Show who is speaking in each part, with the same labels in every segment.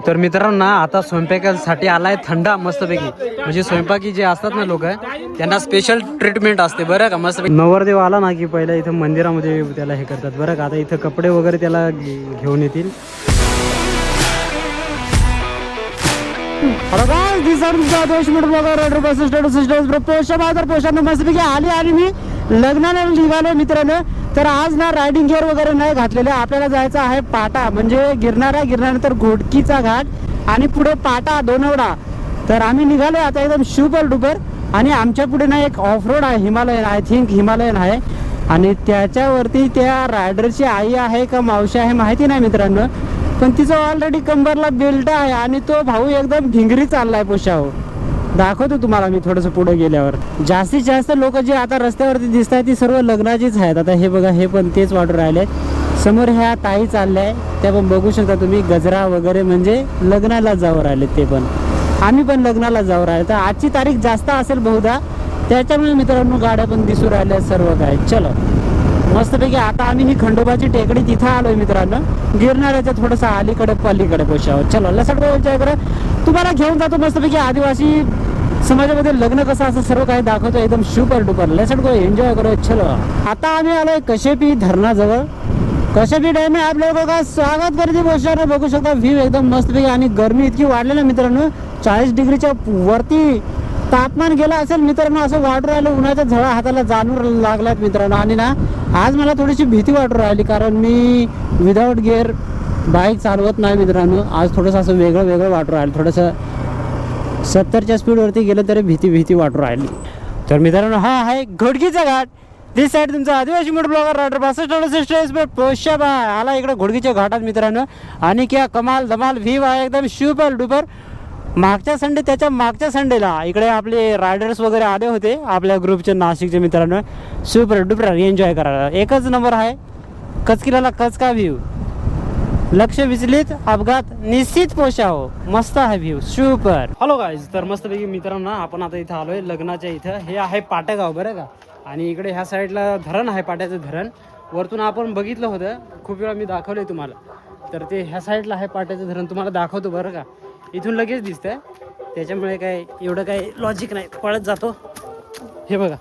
Speaker 1: तर मित्रांनो आता स्वयंपाकासाठी आलाय थंडा मस्तपैकी, म्हणजे स्वयंपाकी जे असतात ना लोक त्यांना स्पेशल ट्रीटमेंट असते बरं का. मस्त नवरदेव आला ना की पहिला इथं मंदिरामध्ये त्याला हे करतात बरं का. आता इथं कपडे वगैरे त्याला घेऊन येतील. मस्तपैकी आली आणि मी लग्नाला निघालो मित्रांनो. तर आज ना रायडिंग गिअर वगैरे नाही घातलेले. आपल्याला जायचं आहे पाटा, म्हणजे गिरणाऱ्यानंतर घोडकीचा घाट आणि पुढे पाटा दोनवडा. तर आम्ही निघालो आता एकदम सुपर डुपर. आणि आमच्या पुढे ना एक ऑफ रोड आहे, हिमालयन, आय थिंक हिमालयन आहे. आणि त्याच्यावरती त्या रायडरची आई आहे का मावशी आहे माहिती नाही मित्रांनो, पण तिचं ऑलरेडी कंबरला बेल्ट आहे आणि तो भाऊ एकदम भिंगरी चाललाय पोशाव. दाखवतो तुम्हाला मी थोडंसं पुढे गेल्यावर. जास्तीत जास्त लोक जे आता रस्त्यावरती दिसत आहेत ती सर्व लग्नाचीच आहेत. आता हे बघा, हे पण तेच वाटून राहिले. समोर ह्या ताई चालल्या त्या पण बघू शकता तुम्ही, गजरा वगैरे, म्हणजे लग्नाला जाऊ राहिले ते पण. आम्ही पण लग्नाला जाऊ राहिले. तर आजची तारीख जास्त असेल बहुधा, त्याच्यामुळे मित्रांनो गाड्या पण दिसू राहिल्या सर्व काय. चलो मस्तपैकी आता आम्ही ही खंडोबाची टेकडी तिथं आलोय मित्रांनो, गिरणाऱ्याच्या थोडंसं अलीकडे पलीकडे पोशावं. चलो लसड एन्जॉय करा. तुम्हाला घेऊन जातो मस्तपैकी आदिवासी समाजामध्ये लग्न कसं असं सर्व काही दाखवतो एकदम super duper. Let's go enjoy करो. चलो आता आम्ही आलोय कशेपी धरणाजवळ. कशेपी डॅम आहे. आप लोगों का स्वागत करते पोस्टर. बघू शकता व्ह्यू एकदम मस्तपैकी. आणि गरमी इतकी वाढली ना मित्रांनो, 40 डिग्रीच्या वरती तापमान गेला असेल मित्रांनो. असं वाटू राहिलं उन्हाच्या झळा हाताला जाणून लागल्यात मित्रांनो. आणि ना आज मला थोडीशी भीती वाटू राहिली, कारण मी विदाऊट गिअर बाईक चालवत नाही मित्रांनो. आज थोडंसं असं वेगळं वाटू राहिलं. थोडंसं 70च्या स्पीडवरती गेलं तरी भीती वाटू राहिली. तर मित्रांनो हा आहे घोडकीचा घाट. दिस साईड तुमचा आदिवासी मोटर ब्लॉगर रायडर 62 पोशाबा आला इकडे घोडकीच्या घाटात मित्रांनो. आणि क्या कमाल धमाल व्ह्यू आहे एकदम सुपर डुपर. त्याच्या मागच्या संडेला इकडे आपले रायडर्स वगैरे आले होते आपल्या ग्रुपचे नाशिकचे मित्रांनो. सुपर डुपर एन्जॉय करायला एकच नंबर आहे. कचकिलाला कचका व्ह्यू, लक्ष विचलित अपघात निश्चित पोशाव. मस्त आहे व्ह्यू सुपर. हॅलो गाईज, तर मस्तपैकी मित्रांनो आपण आता इथं आलोय लग्नाच्या इथं. हे आहे पाटेगाव बरं का. आणि इकडे ह्या साईडला धरण आहे, पाट्याचं धरण. वरतून आपण बघितलं होतं खूप वेळा, मी दाखवलंय तुम्हाला. तर ते ह्या साईडला आहे पाट्याचं धरण, तुम्हाला दाखवतो बरं का. इथून लगेच दिसतंय, त्याच्यामुळे काय एवढं काही लॉजिक नाही, पळत जातो. हे बघा,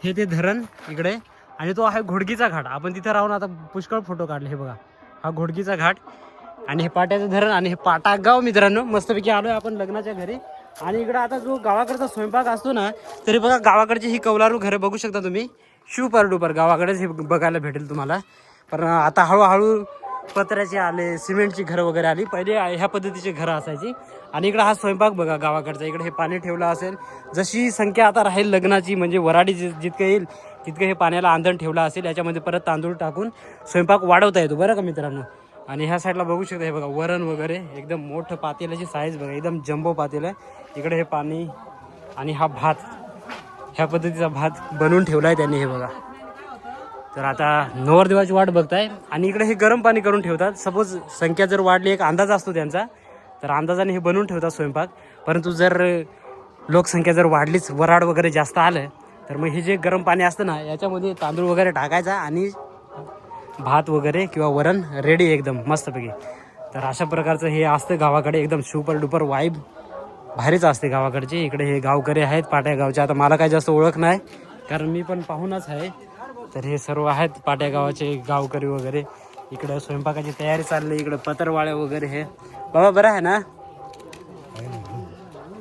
Speaker 1: हे ते धरण इकडे. आणि तो आहे घोडकीचा घाट. आपण तिथं राहून आता पुष्कळ फोटो काढले. हे बघा, हा घोडकीचा घाट आणि हे पाट्याचं धरण आणि हे पाटागाव मित्रांनो. मस्तपैकी आलोय आपण लग्नाच्या घरी. आणि इकडं आता जो गावाकडचा स्वयंपाक असतो ना, तरी बघा गावाकडची ही कौलारू घरं बघू शकता तुम्ही. सुपर डुपर गावाकडेच हे बघायला भेटेल तुम्हाला. पण आता हळूहळू पत्र्याचे आले, सिमेंटची घरं वगैरे आली. पहिले ह्या पद्धतीची घरं असायची. आणि इकडं हा स्वयंपाक बघा गावाकडचा. इकडे हे पाणी ठेवलं असेल. जशी संख्या आता राहील लग्नाची, म्हणजे वराडी जितकं येईल तितकं हे पाण्याला आंधण ठेवलं असेल. याच्यामध्ये परत तांदूळ टाकून स्वयंपाक वाढवता येतो बरं का मित्रांनो. आणि ह्या साईडला बघू शकता, हे बघा वरण वगैरे एकदम मोठं पातेल्याची साईज बघा, एकदम जम्बो पातेलं आहे. इकडे हे पाणी आणि हा भात, ह्या पद्धतीचा भात बनवून ठेवला आहे त्यांनी. हे बघा, तर आता नवरदेवाची वाट बघताय. आणि इकडे हे गरम पाणी करून ठेवतात. सपोज संख्या जर वाढली, एक अंदाज असतो त्यांचा, तर अंदाजाने हे बनवून ठेवतात स्वयंपाक. परंतु जर लोकसंख्या जर वाढलीच, वराड वगैरे जास्त आलं, तर मग हे जे गरम पाणी असतं ना, याच्यामध्ये तांदूळ वगैरे टाकायचा आणि भात वगैरे किंवा वरण रेडी एकदम मस्तपैकी. तर अशा प्रकारचं हे असतं गावाकडे. एकदम सुपर डुपर वाईब भारीच असते गावाकडचे. इकडे हे गावकरी आहेत पाट्या गावचे. आता मला काही जास्त ओळख नाही, कारण मी पण पाहूनच आहे. तर हे सर्व आहेत पाट्या गावाचे गावकरी वगैरे. इकडं स्वयंपाकाची तयारी चालली. इकडं पत्रवाळ्या वगैरे. हे बाबा बरं आहे ना.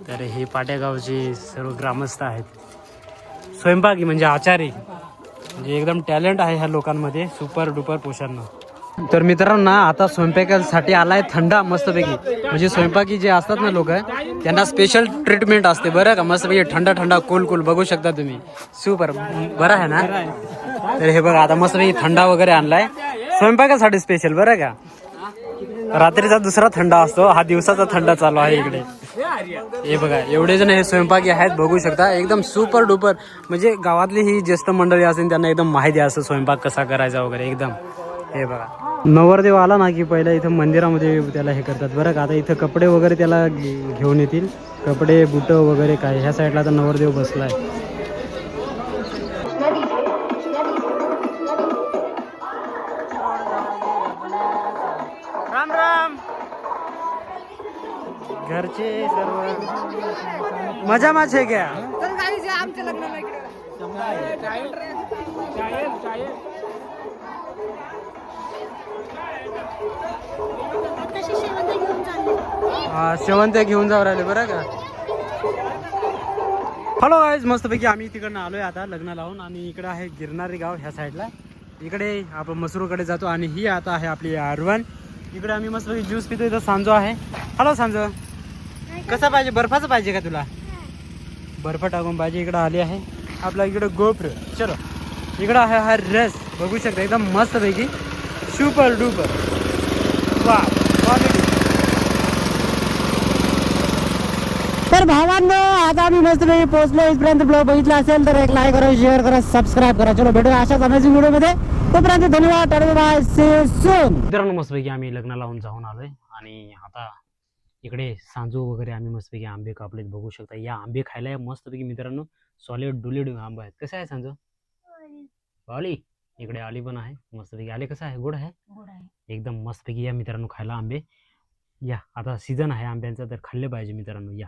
Speaker 1: तर हे पाट्या गावचे सर्व ग्रामस्थ आहेत. स्वयंपाकी म्हणजे आचारी, म्हणजे एकदम टॅलेंट आहे ह्या लोकांमध्ये. सुपर डुपर पोषांना. तर मित्रांनो आता स्वयंपाकासाठी आलाय थंडा मस्तपैकी, म्हणजे स्वयंपाकी जे असतात ना लोक त्यांना स्पेशल ट्रीटमेंट असते बरं का. मस्तपैकी थंडा कोल बघू शकता तुम्ही. सुपर बरं आहे ना. तर हे बघा आता मस्तपैकी थंडा वगैरे आणलाय स्वयंपाकासाठी स्पेशल बरं का. रात्रीचा दुसरा थंडा असतो, हा दिवसाचा थंडा चालू आहे इकडे. हे बघा एवढे जण हे स्वयंपाकी आहेत बघू शकता. एकदम सुपर डुपर, म्हणजे गावातली ही ज्येष्ठ मंडळी असेल त्यांना एकदम माहिती असतं स्वयंपाक कसा करायचा वगैरे एकदम. हे बघा नवरदेव आला ना की पहिला इथं मंदिरामध्ये त्याला हे करतात बरं का. आता इथं कपडे वगैरे त्याला घेऊन येतील, कपडे बुट वगैरे काय. ह्या साईडला आता नवरदेव बसलाय. राम राम. घरचे सर्व मजा आहे क्या?
Speaker 2: आमच्या लग्नाला इकडे
Speaker 1: हा शेवंत घेऊन जाऊ राहिले बरं का. हॅलो गाईज, मस्तपैकी आम्ही तिकडनं आलोय आता लग्न लावून आणि इकडे आहे गिरणारी गाव ह्या साईडला. इकडे आपण मसरूकडे जातो आणि ही आता आहे आपली आरवण. इकडे आम्ही मस्तपैकी ज्यूस पितो. इथं सांजो आहे. हॅलो सांजो, कसा पाहिजे? बर्फाचं पाहिजे का तुला? बर्फ टाकून पाहिजे. इकडं आली आहे आपला इकडे गोप्र. चलो इकडं आहे हा रस, बघू शकता एकदम मस्तपैकी सुपर डुपर. वा तर भावांनो, आता आम्ही मस्तपैकी पोहोचलो. इथपर्यंत ब्लॉग बघितला असेल तर एक लाईक करा, शेअर करा, सबस्क्राईब करा. चलो भेटूया अशाच अमेझिंग व्हिडिओमध्ये. तोपर्यंत धन्यवाद. Bye, see you soon. मित्रांनो, मस्तपैकी आम्ही लग्न लावून जाऊन आलोय आणि आता इकडे सांजू वगैरे आम्ही मस्तपैकी आंबे कापलेत, बघू शकता. या आंबे खायला मस्तपैकी मित्रांनो सॉलिड डुलिड आंबा आहेत. कसं आहे सांजू? आली इकडे आली पण आहे मस्तपैकी. आले कसं आहे? गोड आहे एकदम मस्तपैकी. या मित्रांनो खायला आंबे. या आता सीझन आहे आंब्यांचा, तर खाल्ले पाहिजे मित्रांनो. या.